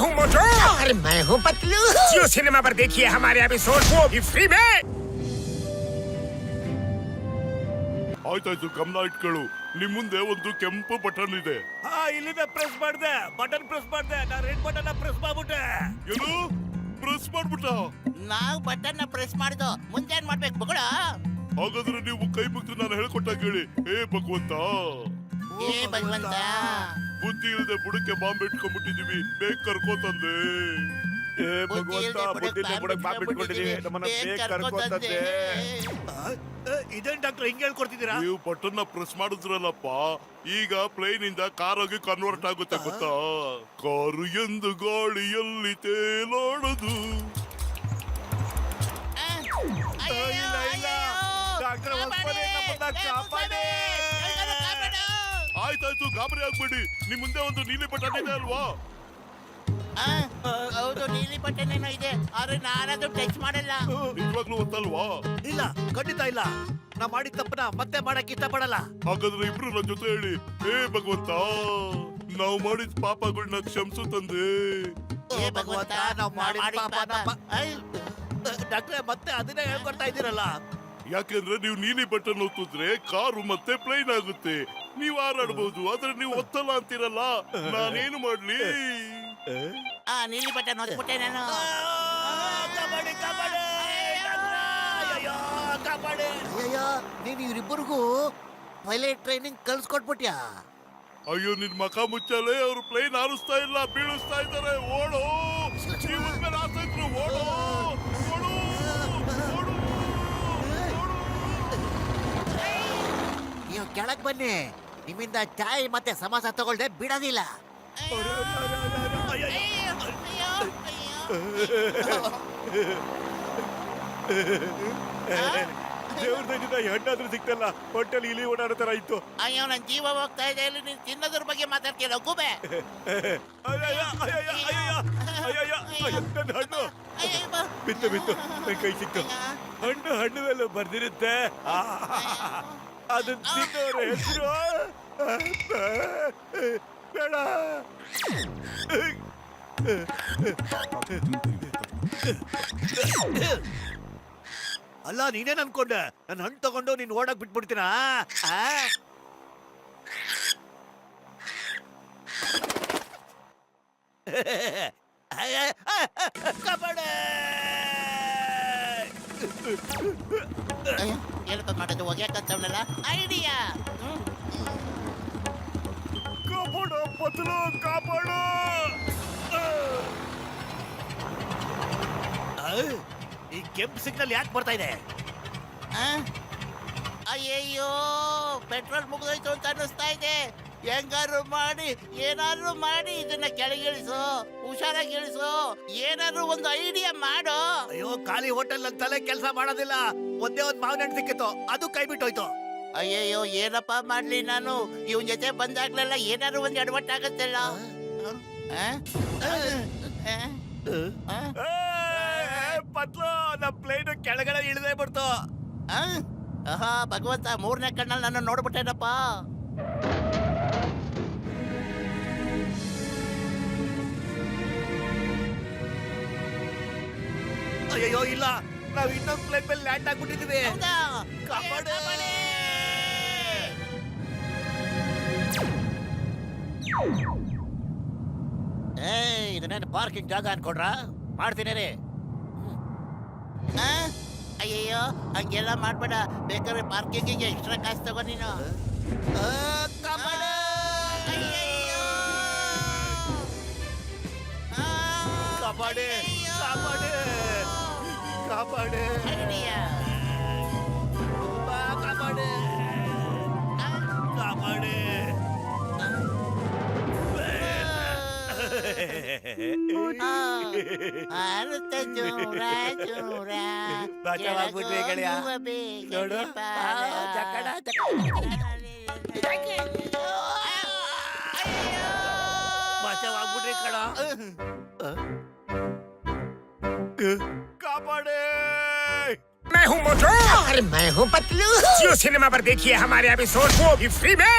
हूँ मोटू। और मैं हूँ पतलू। जियो सिनेमा पर देखिए हमारे एपिसोड, वो भी फ्री में। ಆಯ್ತಾಯ್ತು, ಗಮನ ಇಟ್ಕೊಳ್ಳು. ನಿಮ್ ಮುಂದೆ ಒಂದು ಕೆಂಪು ಬಟನ್ ಇದೆ. ಇಲ್ಲಿಂದ ಪ್ರೆಸ್ ಮಾಡ್ದೆ, ಬಟನ್ ಪ್ರೆಸ್ ಮಾಡ್ದೆ, ನಾ ರೆಡ್ ಬಟನ್ ಪ್ರೆಸ್ ಮಾಡ್ಬಿಟ್ಟೆ. ಏನು ಪ್ರೆಸ್ ಮಾಡ್ಬಿಟ್ಟ? ನಾವು ಬಟನ್ ಪ್ರೆಸ್ ಮಾಡ್ದು ಮುಂದೇನ್ ಮಾಡ್ಬೇಕು ಮಗಳ? ಹಾಗಾದ್ರೆ ನೀವು ಕೈ ಮುಗಿದು ನಾನು ಹೇಳ್ಕೊಟ್ಟ ಕೇಳಿ. ಹೇ ಭಗವಂತ, ಏ ಭಗವಂತ, ಬುದ್ಧಿ ಇಲ್ಲದೆ ಬುಡಕ್ಕೆ ಬಾಂಬ್ ಇಟ್ಕೊಂಡ್ಬಿಟ್ಟಿದೀವಿ, ಬೇಗ ಕರ್ಕೋ ತಂದೆ. ಏ ಭಗವಂತ, ಬುದ್ಧಿಲ್ಲ ಬುಡಕ್ ಬಾಂಬ್ ಇಟ್ಕೊಂಡಿದೀವಿ, ನಮ್ಮನ್ನ ಬೇಗ ಕರ್ಕೊಂತಂದೆ. ಇದೇನ್ ಡಾಕ್ಟರ್ ಹಿಂಗ್ ಹೇಳ್ಕೊಡ್ತಿದ್ದೀರಾ? ನೀವು ಬಟನ್ ಪ್ರೆಸ್ ಮಾಡಿದ್ರಲ್ಲಪ್ಪ, ಈಗ ಪ್ಲೇನ್ ಇಂದ ಕಾರ್ ಆಗಿ ಕನ್ವರ್ಟ್ ಆಗುತ್ತೆ ಗೊತ್ತಾ? ಕಾರು ಎಂದು ಗಾಳಿಯಲ್ಲಿ ತೇಲಾಡದು. ಇಲ್ಲ ಇಲ್ಲ ಡಾಕ್ಟರ್, ನಮ್ಮನ್ನ ಕಾಪಾಡಿ. ಆಯ್ತಾಯ್ತು, ಗಾಬರಿ ಆಗ್ಬೇಡಿ. ನಿಮ್ ಮುಂದೆ ಒಂದು ನೀಲಿ ಬಟನ್ ಇದೆ ಅಲ್ವಾ? ಹೌದು, ನೀಲಿ ಬಟನ್ ಏನೋ ಇದೆ, ಆದ್ರೆ ನಾನದು ಟಚ್ ಮಾಡಲ್ಲ. ನಿಜವಾಗ್ಲೂ ಗೊತ್ತಲ್ವಾ? ಇಲ್ಲ, ಖಂಡಿತ ಇಲ್ಲ. ನಾ ಮಾಡಿದ ತಪ್ಪನ ಮತ್ತೆ ಮಾಡಕ್ ಇಷ್ಟಪಡಲ್ಲ. ಹಾಗಾದ್ರೆ ಇಬ್ರು ನನ್ನ ಜೊತೆ ಹೇಳಿ. ಹೇ ಭಗವಂತ, ನಾವು ಮಾಡಿದ ಪಾಪಗಳನ್ನ ಕ್ಷಮಿಸು ತಂದೆ. ಏ ಭಗವಂತ, ನಾವು ಮಾಡಿದ ಪಾಪನ ಐ, ಡಾಕ್ಟ್ರೆ ಮತ್ತೆ ಅದನ್ನೇ ಹೇಳ್ಕೊಡ್ತಾ ಇದ್ದೀರಲ್ಲ. ಯಾಕೆಂದ್ರೆ ನೀವು ನೀಲಿ ಬಟನ್ ಒತ್ತಿದ್ರೆ ಕಾರು ಮತ್ತೆ ಪ್ಲೇನ್ ಆಗುತ್ತೆ, ನೀವು ಹಾರಾಡ್ಬಹುದು. ಆದ್ರೆ ನೀವು ಒತ್ತಲ್ಲ ಅಂತೀರಲ್ಲ, ನಾನೇನು ಮಾಡ್ಲಿ? ನೀಲಿ ಬಟನ್ ಹೊತ್ಬಿಟ್ಟೆ ನಾನು. ಕಾಪಾಡಿ ಕಾಪಾಡಿ ಅಯ್ಯೋ, ಕಾಪಾಡಿ. ಅಯ್ಯೋ, ನೀನ್ ಇವ್ರಿಬ್ಬರಿಗೂ ಪೈಲಟ್ ಟ್ರೈನಿಂಗ್ ಕಲ್ಸ್ಕೊಟ್ಬಿಟ್ಯಾ? ಅಯ್ಯೋ, ನಿನ್ ಮಖ ಮುಚ್ಚಲೆ, ಅವ್ರು ಪ್ಲೇನ್ ಹಾರಿಸ್ತಾ ಇಲ್ಲ, ಬೀಳಿಸ್ತಾ ಇದ್ದಾರೆ. ಓಡು, ಜೀವದ ಮೇಲೆ ಆಸೆ ಇದ್ರು ಓಡು, ಓಡು, ಓಡು, ಓಡು. ನೀವು ಕೆಳಗ್ ಬನ್ನಿ, ನಿಮ್ಮಿಂದ ಚಾಯ್ ಮತ್ತೆ ಸಮೋಸ ತಗೊಳ್ದೆ ಬಿಡೋದಿಲ್ಲ. ದೇವ್ರದಿಂದ ಹೆಣ್ಣಾದ್ರೂ ಸಿಕ್ತಲ್ಲ, ಹೊಟ್ಟೆಲಿ ಇಲಿ ಓಡಾಡೋ ತರ ಇತ್ತು. ಅಯ್ಯೋ, ನನ್ ಜೀವ ಹೋಗ್ತಾ ಇದೆ, ಇಲ್ಲಿ ನೀನ್ ತಿನ್ನೋದ್ರ ಬಗ್ಗೆ ಮಾತಾಡ್ತೀರ ಗುಬೆ. ನನ್ನ ಹಣ್ಣು ಬಿತ್ತು ಬಿತ್ತು, ನನ್ನ ಕೈ ಸಿಕ್ತು. ಹಣ್ಣು ಮೇಲೆ ಬರ್ದಿರುತ್ತೆ, ಅದನ್ನ ತಿನ್ನೋರ ಹೆಸರು ಬೇಡ. ಅಲ್ಲ, ನೀನೇನ್ ಅನ್ಕೊಂಡೆ ನನ್ನ ಹಣ್ಣು ತಗೊಂಡು ನೀನ್ ಓಡಕ್ ಬಿಟ್ಬಿಡ್ತೀನಾ? ಕಾಪಾಡೆ. ಏನಪ್ಪ ಮಾಡೋದು, ಒಗ್ಯಾಕಂತವನಲ್ಲ ಐಡಿಯಾ. ಕಾಪಾಡು ಪತ್ಲು, ಕಾಪಾಡು. ಈ ಕೆಂಪು ಸಿಗ್ನಲ್ ಯಾಕೆ ಬರ್ತಾ ಇದೆ? ಅಯ್ಯಯ್ಯೋ, ಪೆಟ್ರೋಲ್ ಮುಗಿದೋಯ್ತು ಅಂತ ಅನ್ನಿಸ್ತಾ ಇದೆ. ಹೆಂಗಾರು ಮಾಡಿ, ಏನಾದ್ರು ಮಾಡಿ ಇದನ್ನ ಕೆಳಗಿಳಿಸು, ಹುಷಾರಾಗಿ ಇಳಿಸು, ಏನಾದ್ರು ಒಂದು ಐಡಿಯಾ ಮಾಡು. ಅಯ್ಯೋ, ಖಾಲಿ ಹೋಟೆಲ್ ನನ್ನ ತಲೆ ಕೆಲಸ ಮಾಡೋದಿಲ್ಲ. ಒಂದೇ ಒಂದ್ ಮಾವಿನ ಹಣ್ಣು ಸಿಕ್ಕಿತ್ತು, ಅದು ಕೈ ಬಿಟ್ಟೋಯ್ತು. ಅಯ್ಯಯ್ಯೋ, ಏನಪ್ಪ ಮಾಡ್ಲಿ ನಾನು? ಇವನ್ ಜೊತೆ ಬಂದಾಗ್ಲೆಲ್ಲ ಏನಾದ್ರು ಒಂದ್ ಎಡವಟ್ಟಾಗತ್ತಲ್ಲ. ಪತ್ಲು, ನಮ್ಮ ಪ್ಲೇನ್ ಕೆಳಗಡೆ ಇಳಿದೇ ಬಿಡ್ತು. ಭಗವಂತ, ಮೂರನೇ ಕಣ್ಣಲ್ಲಿ ನನ್ನ ನೋಡ್ಬಿಟ್ಟೇನಪ್ಪ. ಅಯ್ಯೋ ಇಲ್ಲ, ನಾವ್ ಇನ್ನೊಂದು ಪ್ಲೇನ್ ಮೇಲೆ ಲ್ಯಾಂಡ್ ಆಗ್ಬಿಟ್ಟಿದೀವಿ. ಹೌದಾ? ಕಾಪಾಡು. ಇದನ್ನೇನು ಪಾರ್ಕಿಂಗ್ ಜಾಗ ಅನ್ಕೊಂಡ್ರ? ಮಾಡ್ತೀನಿ ರೀ. ಅಯ್ಯಯ್ಯೋ, ಹಂಗೆಲ್ಲ ಮಾಡ್ಬೇಡ. ಬೇಕಾದ್ರೆ ಪಾರ್ಕಿಂಗಿಗೆ ಎಕ್ಸ್ಟ್ರಾ ಕಾಸು ತಗೋ ನೀನು. ಕಾಪಾಡು. ಕಾಪಾಡೆ ಕಾಪಾಡೆ ಕಾಪಾಡೆ ಐಡಿಯಾ. ಕಾಪಾಡೆ ಕಾಪಾಡೆ. ಆರುತ್ತೆ ಜೋರ ಜೋರ, ಬಚಾವಾಗ್ಬಿಟ್ವಿ ಗೆಳೆಯ. ನೋಡು, ಜಕಡ ಬಚಾವಾಗ್ಬಿಟ್ರಿ ಕಣ. कापाड़े। मैं हूँ मोटू और मैं हूँ पतलू। जियो सिनेमा पर देखिए हमारे एपिसोड, वो भी फ्री में।